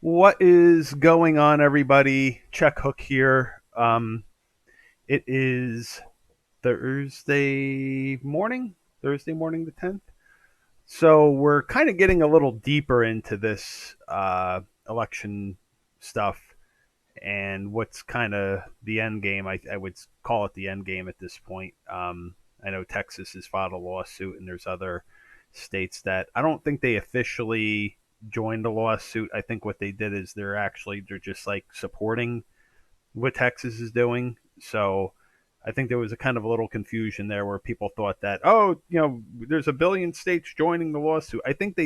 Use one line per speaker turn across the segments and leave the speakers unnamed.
What is going on, everybody? Check Hook here. It is Thursday morning, the 10th. So we're kind of getting a little deeper into this election stuff and what's kind of the end game. I would call it the end game at this point. I know Texas has filed a lawsuit, and there's other states that I don't think they officially joined the lawsuit. I think what they did is they're just like supporting what Texas is doing. So I think there was a kind of a little confusion there where people thought that, there's a billion states joining the lawsuit. I think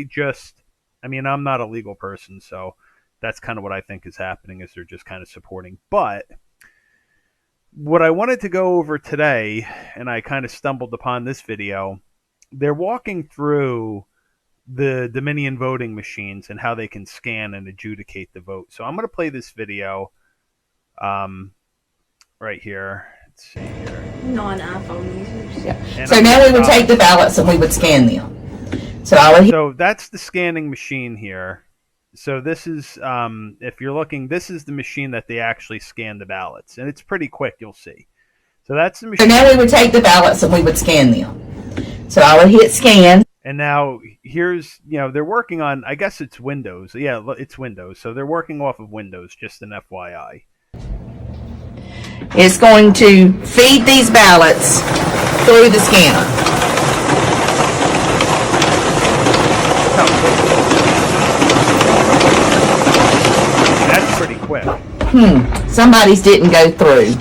I'm not a legal person, so that's kind of what I think is happening, is they're just kind of supporting. But what I wanted to go over today, and I kind of stumbled upon this video, they're walking through the Dominion voting machines and how they can scan and adjudicate the vote. So I'm going to play this video right here. Let's see here.
Non-iPhone users.
Yeah. So now we would take the ballots and we would scan them.
So that's the scanning machine here. So this is, if you're looking, this is the machine that they actually scan the ballots. And it's pretty quick, you'll see. So that's the machine.
So now we would take the ballots and we would scan them. So I would hit scan.
And now here's, they're working on, I guess it's Windows. Yeah, it's Windows. So they're working off of Windows, just an FYI.
It's going to feed these ballots through the scanner.
That's pretty quick.
Somebody's didn't go through.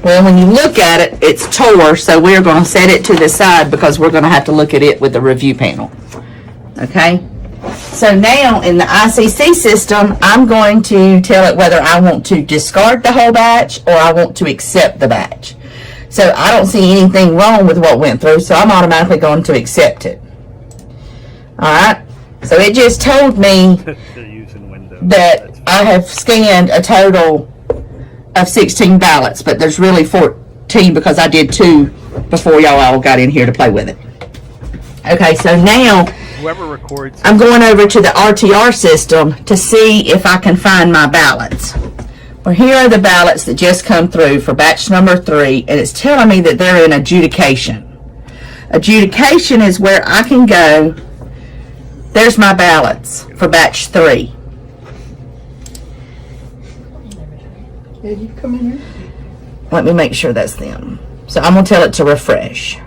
Well, when you look at it, it's Tor, so we're going to set it to the side because we're going to have to look at it with the review panel. Okay? So now in the ICC system, I'm going to tell it whether I want to discard the whole batch or I want to accept the batch. So I don't see anything wrong with what went through, so I'm automatically going to accept it. Alright? So it just told me that I have scanned a total of 16 ballots, but there's really 14 because I did 2 before y'all all got in here to play with it. Okay, so now
whoever records,
I'm going over to the RTR system to see if I can find my ballots. Well, here are the ballots that just come through for batch number 3, and it's telling me that they're in adjudication. Adjudication is where I can go. There's my ballots for batch 3.
Did you come in here?
Let me make sure that's them. So I'm going to tell it to refresh.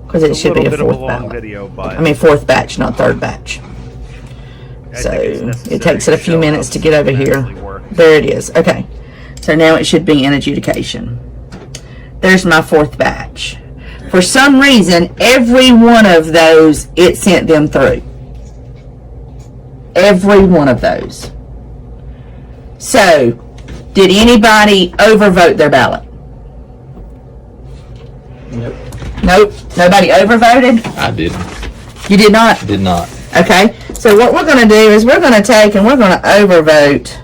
Because it should be a fourth ballot. Fourth batch, not third batch. So it takes it a few minutes to get over here. There it is. Okay. So now it should be in adjudication. There's my fourth batch. For some reason, every one of those, it sent them through. Every one of those. So, did anybody overvote their ballot? Nope. Nobody overvoted?
I didn't.
You did not?
Did not.
Okay. So what we're going to do is we're going to take and we're going to overvote.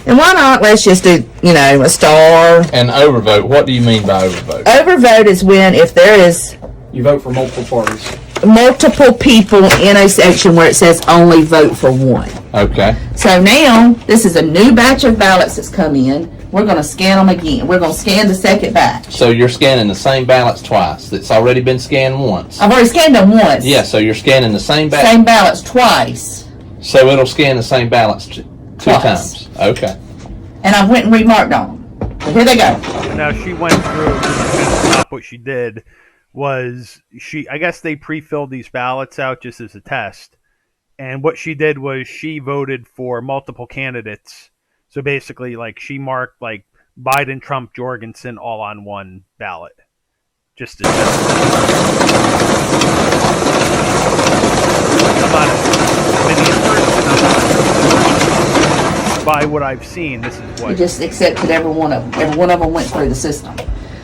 And why not? Let's just do, a star.
And overvote, what do you mean by overvote?
Overvote is when if there is
you vote for multiple parties.
Multiple people in a section where it says only vote for one.
Okay.
So now, this is a new batch of ballots that's come in. We're going to scan them again. We're going to scan the second batch.
So you're scanning the same ballots twice. It's already been scanned once.
I've already scanned them once.
Yeah, so you're scanning the same ballots.
Same ballots twice.
So it'll scan the same ballots two times. Okay.
And I went and remarked on them. So here they go.
Now she went through, just to stop what she did, was I guess they pre-filled these ballots out just as a test. And what she did was she voted for multiple candidates. So basically, she marked, Biden, Trump, Jorgensen all on one ballot. Just as by what I've seen, this is what...
You just accepted every one of them. Every one of them went through the system.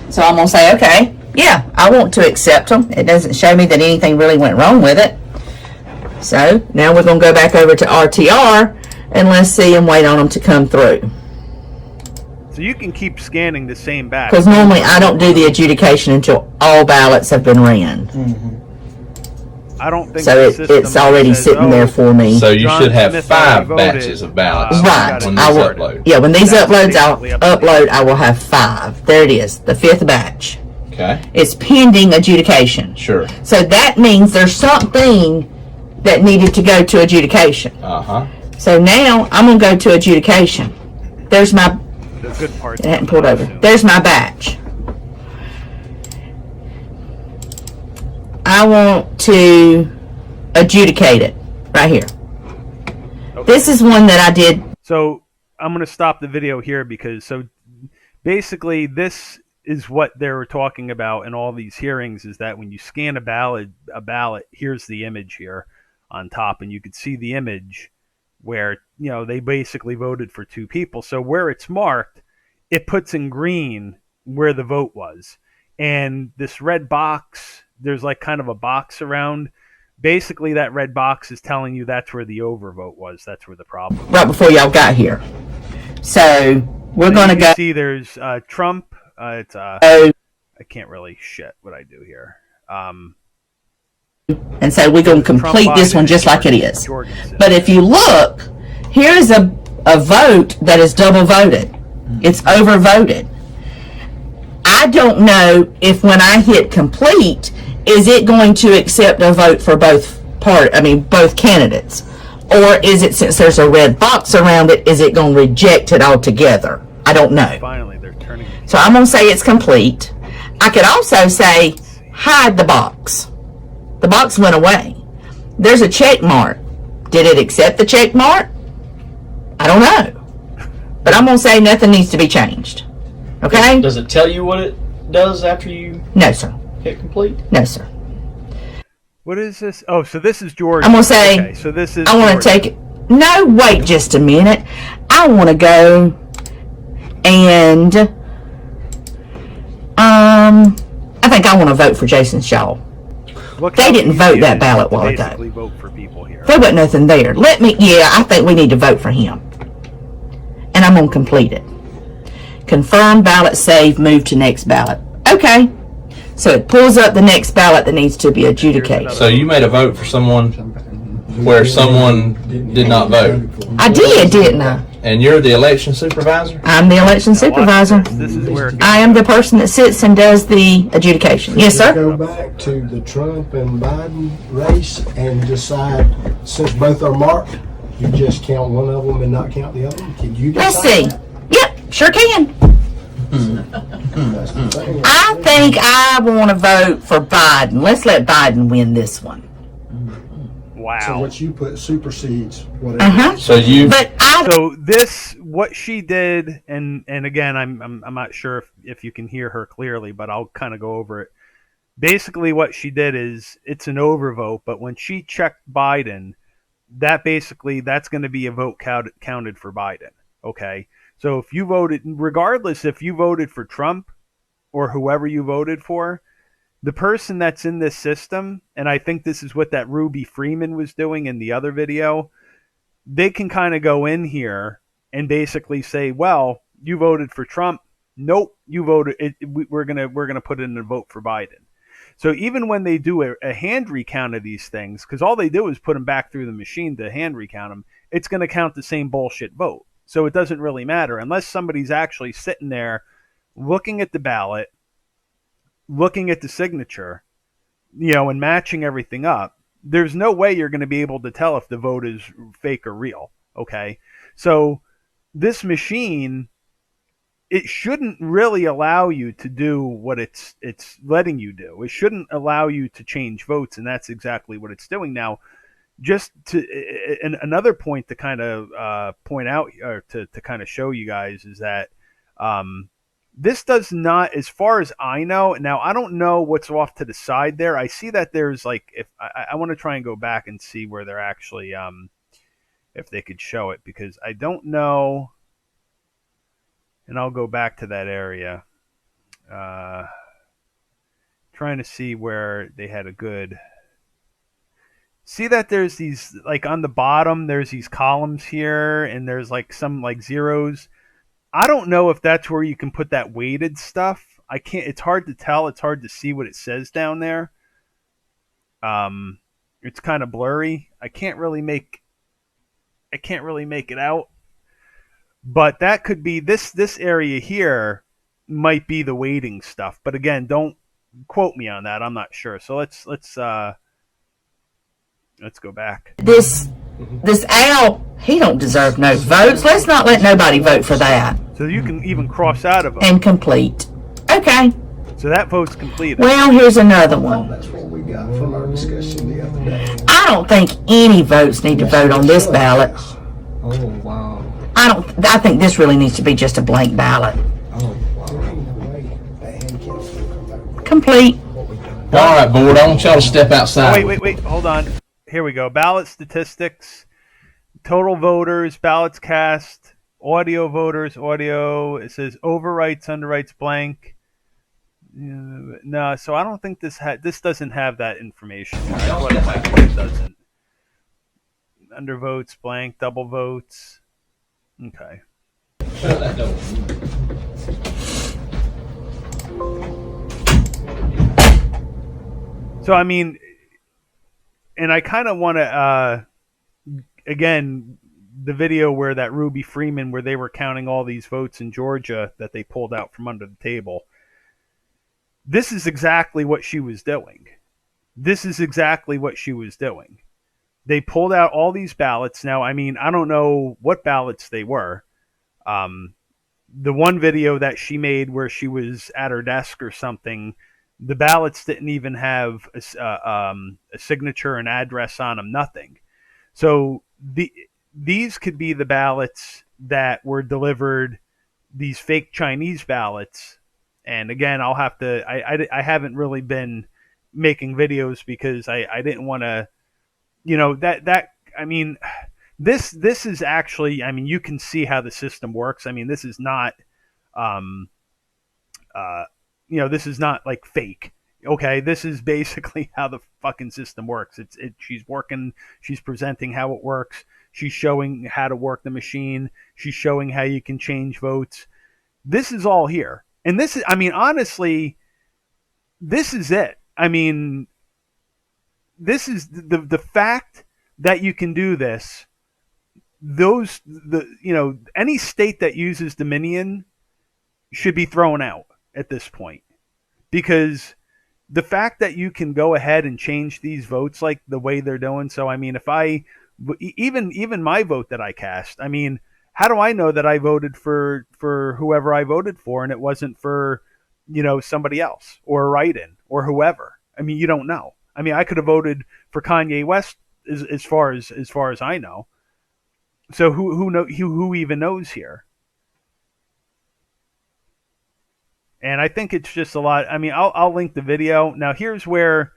So I'm going to say, okay, yeah, I want to accept them. It doesn't show me that anything really went wrong with it. So now we're going to go back over to RTR and let's see and wait on them to come through.
So you can keep scanning the same batch.
Because normally I don't do the adjudication until all ballots have been ran.
Mm-hmm.
I don't think
So
the
it's
system
already
says,
sitting there for me.
So you
John
should have
Smith
5
already voted,
batches of ballots
Right.
gotta
when
I
these
will,
upload.
yeah, when these
That's
uploads, I'll
basically up to the
upload,
user.
I will have 5. There it is, the 5th batch.
Okay.
It's pending adjudication.
Sure.
So that means there's something that needed to go to adjudication.
Uh-huh.
So now I'm going to go to adjudication. There's my,
The good part.
it hadn't pulled over. There's my batch. I want to adjudicate it right here.
Okay.
This is one that I did.
So I'm going to stop the video here because so basically this is what they were talking about in all these hearings is that when you scan a ballot, here's the image here on top, and you could see the image where they basically voted for 2 people. So where it's marked, it puts in green where the vote was, and this red box, there's like kind of a box around. Basically, that red box is telling you that's where the overvote was. That's where the problem was.
Right before y'all got here. So we're going to go.
See, there's Trump. It's
I
can't really what I do here.
And so we're going to complete
Trump,
this
Biden,
one just
and
like it is.
Jorgensen.
But if you look, here is a vote that is double voted. It's overvoted. I don't know if when I hit complete, is it going to accept a vote for both candidates? Or is it, since there's a red box around it, is it going to reject it altogether? I don't know.
Finally, they're turning.
So I'm going to say it's complete. I could also say hide the box. The box went away. There's a check mark. Did it accept the check mark? I don't know. But I'm going to say nothing needs to be changed. Okay?
Does it tell you what it does after you
No, sir.
hit complete?
No, sir.
What is this? Oh, so this is Georgia.
I'm going to say,
Okay, so this is
I want to take it. No, wait just a minute. I want to go and, I think I want to vote for Jason Shaw.
Look
They
how
didn't
easy
vote
it
that
is
ballot
to
while ago.
basically vote for people here.
There wasn't nothing there. I think we need to vote for him. And I'm going to complete it. Confirm ballot save, move to next ballot. Okay. So it pulls up the next ballot that needs to be adjudicated.
So you made a vote for someone where someone did not vote.
I did, didn't I?
And you're the election supervisor?
I'm the election supervisor.
This is where
I am the person that sits and does the adjudication. Yes, sir?
Go back to the Trump and Biden race and decide, since both are marked, you just count one of them and not count the other one? Can you decide?
Let's see. Yep, sure can.
That's the thing.
I think I want to vote for Biden. Let's let Biden win this one.
So
wow.
what you put supersedes whatever.
Uh-huh.
So you
But
So this, what she did, and again, I'm not sure if you can hear her clearly, but I'll kind of go over it. Basically, what she did is it's an overvote, but when she checked Biden, that's going to be a vote counted for Biden. Okay, so if you voted, regardless if you voted for Trump or whoever you voted for, the person that's in this system, and I think this is what that Ruby Freeman was doing in the other video, they can kind of go in here and basically say, well, you voted for Trump. Nope, you voted. We're gonna put in a vote for Biden. So even when they do a hand recount of these things, because all they do is put them back through the machine to hand recount them, it's going to count the same bullshit vote. So it doesn't really matter unless somebody's actually sitting there looking at the ballot, looking at the signature, and matching everything up. There's no way you're going to be able to tell if the vote is fake or real. Okay. So this machine, it shouldn't really allow you to do what it's letting you do. It shouldn't allow you to change votes. And that's exactly what it's doing now. Just to, and another point to kind of point out, or to kind of show you guys, is that this does not, as far as I know, now I don't know what's off to the side there. I see that there's like, if I want to try and go back and see where they're actually, if they could show it, because I don't know, and I'll go back to that area, trying to see where they had a good, see that there's these, like on the bottom, there's these columns here, and there's like some like zeros. I don't know if that's where you can put that weighted stuff. I can't. It's hard to tell. It's hard to see what it says down there. It's kind of blurry. I can't really make it out. But that could be this area here might be the waiting stuff. But again, don't quote me on that. I'm not sure. So let's go back.
This Al, he don't deserve no votes. Let's not let nobody vote for that.
So you can even cross out a vote.
And complete. Okay.
So that vote's completed.
Well, here's another one.
That's what we got from our discussion the other day.
I don't think any votes need to vote on this ballot.
Oh, wow.
I think this really needs to be just a blank ballot.
Oh, wow.
Complete.
All right, board. I want y'all to step outside.
Wait. Hold on. Here we go. Ballot statistics, total voters, ballots cast, audio voters, audio. It says overwrites, underwrites, blank. No, so I don't think this doesn't have that information. It doesn't. Undervotes, blank, double votes. Okay.
Shut that door.
So I mean, and I kind of want to again, the video where that Ruby Freeman, where they were counting all these votes in Georgia that they pulled out from under the table. This is exactly what she was doing. They pulled out all these ballots. Now, I mean, I don't know what ballots they were. The one video that she made where she was at her desk or something, the ballots didn't even have a signature, an address on them, nothing. So these could be the ballots that were delivered, these fake Chinese ballots. And again, I'll have to. I haven't really been making videos because I didn't want to. I mean, this is actually. I mean, you can see how the system works. I mean, this is not. This is not like fake. Okay, this is basically how the fucking system works. She's working. She's presenting how it works. She's showing how to work the machine. She's showing how you can change votes. This is all here. And this is, I mean, honestly, this is it. I mean, this is the fact that you can do this. Any state that uses Dominion should be thrown out at this point, because the fact that you can go ahead and change these votes like the way they're doing. So, I mean, if even my vote that I cast, I mean, how do I know that I voted for whoever I voted for and it wasn't for, somebody else or a write-in or whoever? I mean, you don't know. I mean, I could have voted for Kanye West as far as I know. So who even knows here? And I think it's just a lot. I mean, I'll link the video. Now, here's where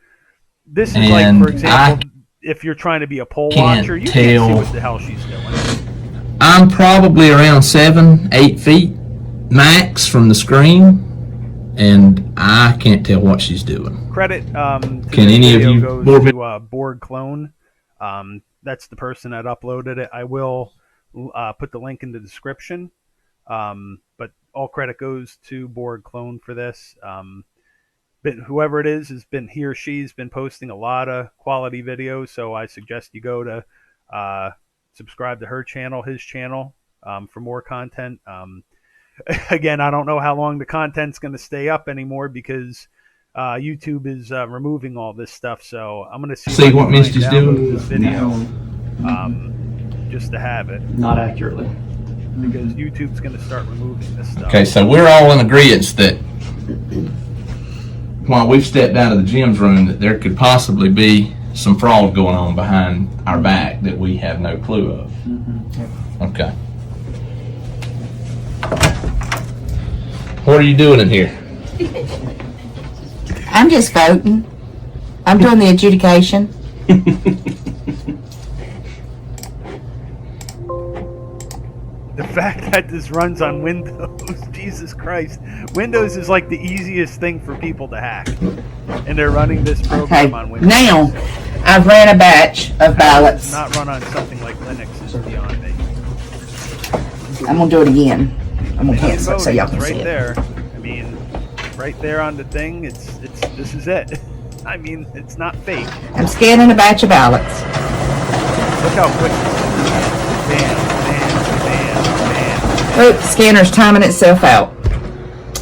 this is like, for example, if you're trying to be a poll watcher, you can't see what the hell she's doing.
I'm probably around 7-8 feet max from the screen, and I can't tell what she's doing.
Credit to
Can any of you
goes to Borg Clone. That's the person that uploaded it. I will put the link in the description. But all credit goes to Borg Clone for this. But whoever it is has been, he or she's been posting a lot of quality videos, so I suggest you go to subscribe to her channel, his channel, for more content. Again, I don't know how long the content's going to stay up anymore because YouTube is removing all this stuff. So I'm going to see
what Misty's doing
this video, just to have it.
Not accurately.
Because YouTube's going to start removing this stuff.
Okay, so we're all in agreement that while we've stepped out of the Jim's room, that there could possibly be some fraud going on behind our back that we have no clue of. Okay. What are you doing in here?
I'm just voting. I'm doing the adjudication.
The fact that this runs on Windows, Jesus Christ. Windows is like the easiest thing for people to hack. And they're running this program on Windows.
Now, I've ran a batch of ballots.
Not run on something like Linux is beyond me.
I'm going to do it again. I'm going to cancel it so y'all can
right
see it.
there. I mean, right there on the thing, it's this is it. I mean, it's not fake.
I'm scanning a batch of ballots.
Look how quick. Bam, bam, bam, bam.
Oops, scanner's timing itself out.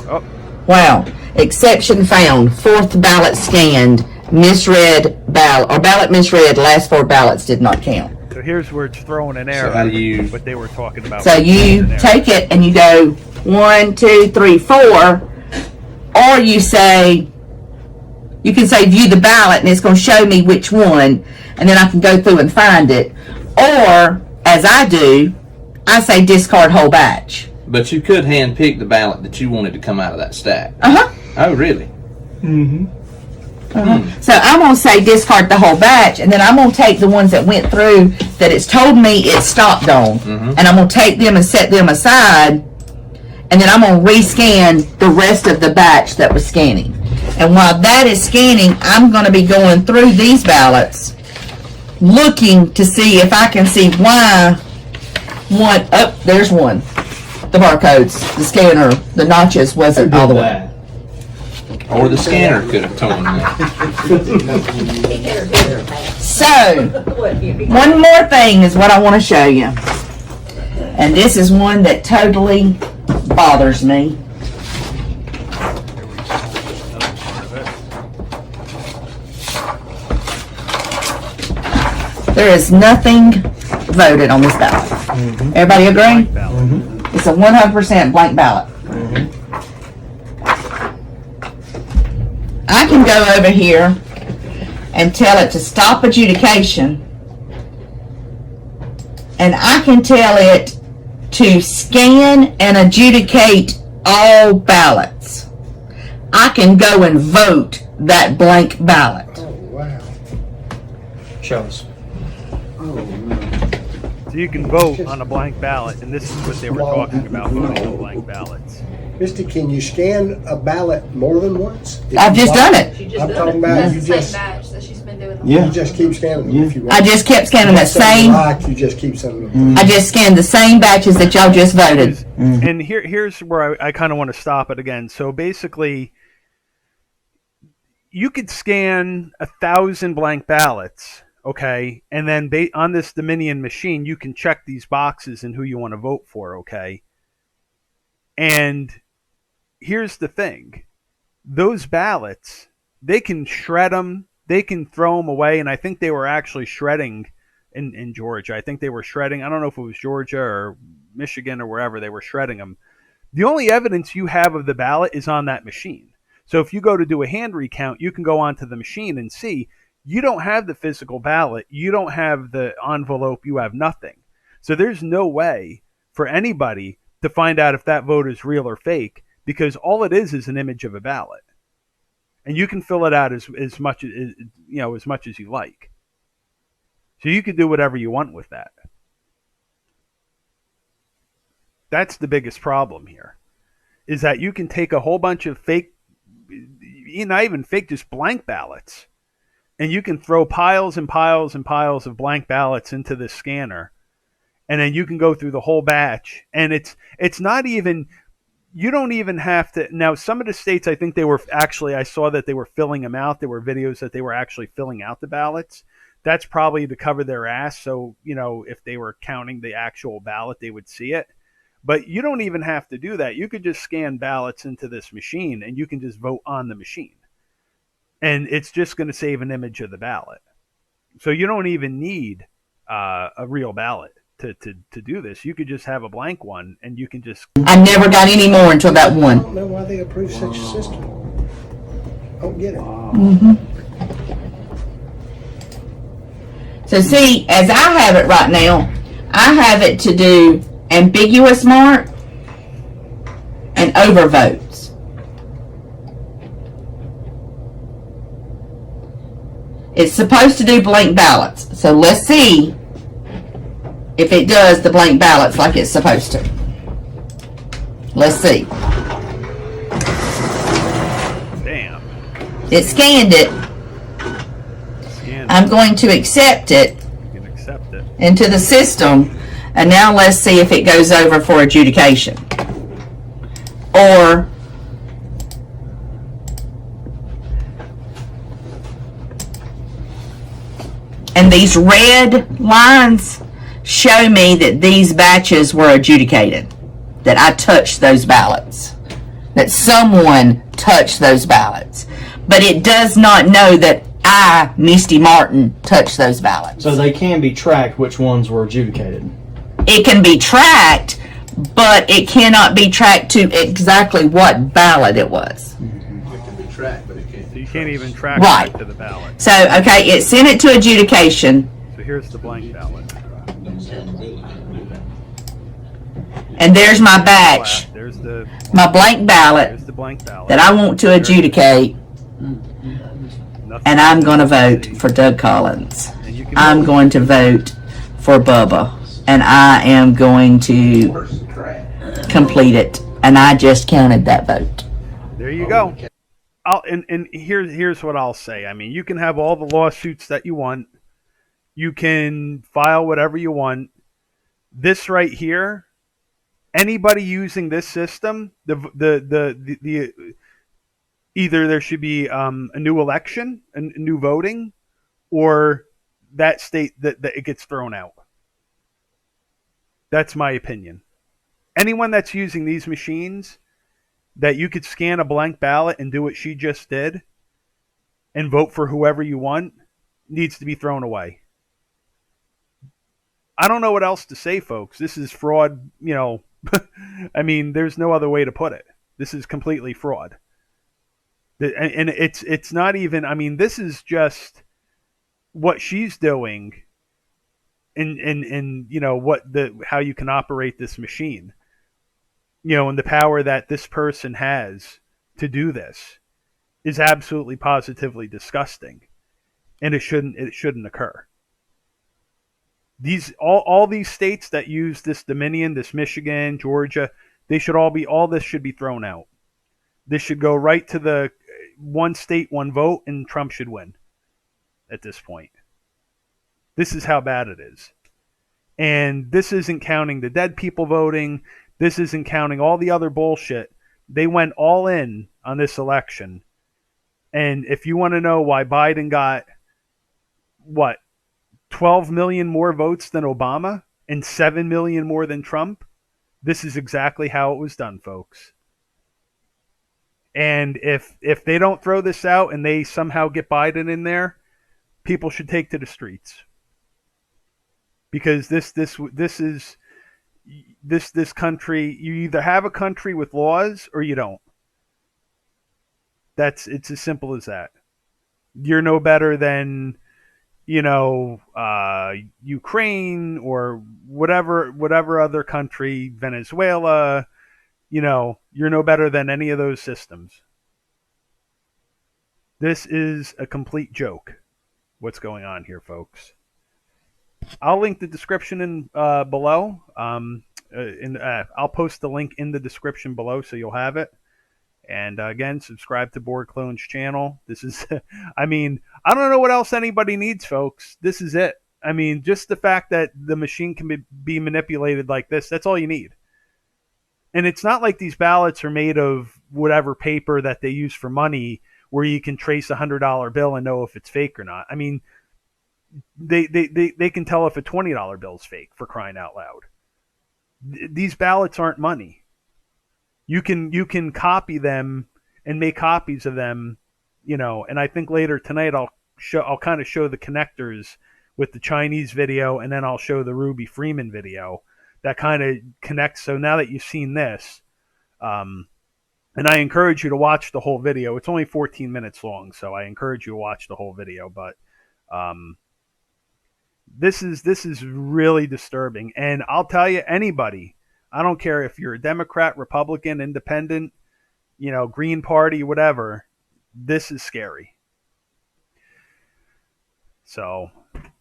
Oh,
Wow. Exception found. Fourth ballot scanned. Misread ballot, or ballot misread. Last 4 ballots did not count.
so here's where it's throwing an error.
how do you-
What they were talking about.
So you take it and you go 1, 2, 3, 4, or you say, you can say view the ballot and it's going to show me which one, and then I can go through and find it. Or, as I do, I say discard whole batch.
But you could hand pick the ballot that you wanted to come out of that stack.
Uh-huh.
Oh, really?
So I'm going to say discard the whole batch, and then I'm going to take the ones that went through that it's told me it stopped on, and I'm going to take them and set them aside, and then I'm going to rescan the rest of the batch that was scanning. And while that is scanning, I'm going to be going through these ballots, looking to see if I can see why one, oh, there's one. The barcodes, the scanner, the notches wasn't all the way.
Or the scanner could have told me.
So, one more thing is what I want to show you. And this is one that totally bothers me. There is nothing voted on this ballot. Everybody agree? It's a 100% blank ballot. I can go over here and tell it to stop adjudication, and I can tell it to scan and adjudicate all ballots. I can go and vote that blank ballot.
Oh, wow.
Show us.
So you can vote on a blank ballot, and this is what they were talking about, voting on blank ballots.
Misty, can you scan a ballot more than once?
I've just done it.
I'm talking about you just
batch that she's been doing.
you just keep scanning them if you want.
I just kept scanning that
Something
same.
like you just keep sending them.
I just scanned the same batches that y'all just voted.
And here's where I kind of want to stop it again. So basically, you could scan 1,000 blank ballots, okay, and then on this Dominion machine, you can check these boxes and who you want to vote for, okay. And here's the thing: those ballots, they can shred them, they can throw them away, and I think they were actually shredding in Georgia. I think they were shredding. I don't know if it was Georgia or Michigan or wherever they were shredding them. The only evidence you have of the ballot is on that machine. So if you go to do a hand recount, you can go onto the machine and see you don't have the physical ballot, you don't have the envelope, you have nothing. So there's no way for anybody to find out if that vote is real or fake, because all it is an image of a ballot. And you can fill it out as much as you like. So you can do whatever you want with that. That's the biggest problem here, is that you can take a whole bunch of fake, not even fake, just blank ballots, and you can throw piles and piles and piles of blank ballots into this scanner, and then you can go through the whole batch, and it's not even, you don't even have to. Now, some of the states, I think they were actually, I saw that they were filling them out. There were videos that they were actually filling out the ballots. That's probably to cover their ass. So, if they were counting the actual ballot, they would see it. But you don't even have to do that. You could just scan ballots into this machine, and you can just vote on the machine. And it's just going to save an image of the ballot. So you don't even need a real ballot to do this. You could just have a blank one, and you can just...
I never got any more until that
I
one.
don't know why they approve such a system. Don't get it.
So see, as I have it right now, I have it to do ambiguous mark and overvotes. It's supposed to do blank ballots. So let's see if it does the blank ballots like it's supposed to. Let's see.
Damn.
It scanned it.
Scan.
I'm going to accept it
You can accept it.
into the system, and now let's see if it goes over for adjudication. Or And these red lines show me that these batches were adjudicated, that I touched those ballots, that someone touched those ballots. But it does not know that I, Misty Martin, touched those ballots.
So they can be tracked which ones were adjudicated.
It can be tracked, but it cannot be tracked to exactly what ballot it was.
So you can't even track
Right.
it to the ballot.
So, okay, it sent it to adjudication,
So here's the blank ballot.
and there's my batch,
There's the
my blank ballot
blank ballot.
that I want to adjudicate,
Nothing
and I'm going to vote for Doug Collins.
And you can
I'm going to vote for Bubba, and I am going to complete it. And I just counted that vote.
There you go. And here's what I'll say. I mean, you can have all the lawsuits that you want. You can file whatever you want. This right here, anybody using this system, the either there should be a new election, a new voting, or that state that it gets thrown out. That's my opinion. Anyone that's using these machines that you could scan a blank ballot and do what she just did and vote for whoever you want needs to be thrown away. I don't know what else to say, folks. This is fraud, you know. I mean, there's no other way to put it. This is completely fraud. And it's not even, I mean, this is just what she's doing and you know how you can operate this machine. You know, and the power that this person has to do this is absolutely positively disgusting. And it shouldn't occur. These all these states that use this Dominion, this Michigan, Georgia, all this should be thrown out. This should go right to the one state, one vote, and Trump should win at this point. This is how bad it is. And this isn't counting the dead people voting. This isn't counting all the other bullshit. They went all in on this election. And if you want to know why Biden got, 12 million more votes than Obama and 7 million more than Trump, this is exactly how it was done, folks. And if they don't throw this out and they somehow get Biden in there, people should take to the streets. Because this country, you either have a country with laws or you don't. It's as simple as that. You're no better than, you know, Ukraine or whatever other country, Venezuela. You know, you're no better than any of those systems. This is a complete joke. What's going on here, folks? I'll link the description in below. I'll post the link in the description below so you'll have it. And again, subscribe to Borg Clone's channel. This is, I mean, I don't know what else anybody needs, folks. This is it. I mean, just the fact that the machine can be manipulated like this, that's all you need. And it's not like these ballots are made of whatever paper that they use for money where you can trace a $100 bill and know if it's fake or not. I mean, they can tell if a $20 bill is fake, for crying out loud. These ballots aren't money. You can copy them and make copies of them, you know. And I think later tonight I'll kind of show the connectors with the Chinese video, and then I'll show the Ruby Freeman video that kind of connects. So now that you've seen this, and I encourage you to watch the whole video. It's only 14 minutes long, so I encourage you to watch the whole video. But this is really disturbing. And I'll tell you, anybody, I don't care if you're a Democrat, Republican, Independent, you know, Green Party, whatever, this is scary. So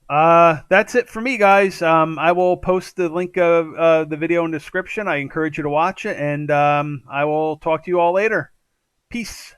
that's it for me, guys. I will post the link of the video in the description. I encourage you to watch it, and I will talk to you all later. Peace.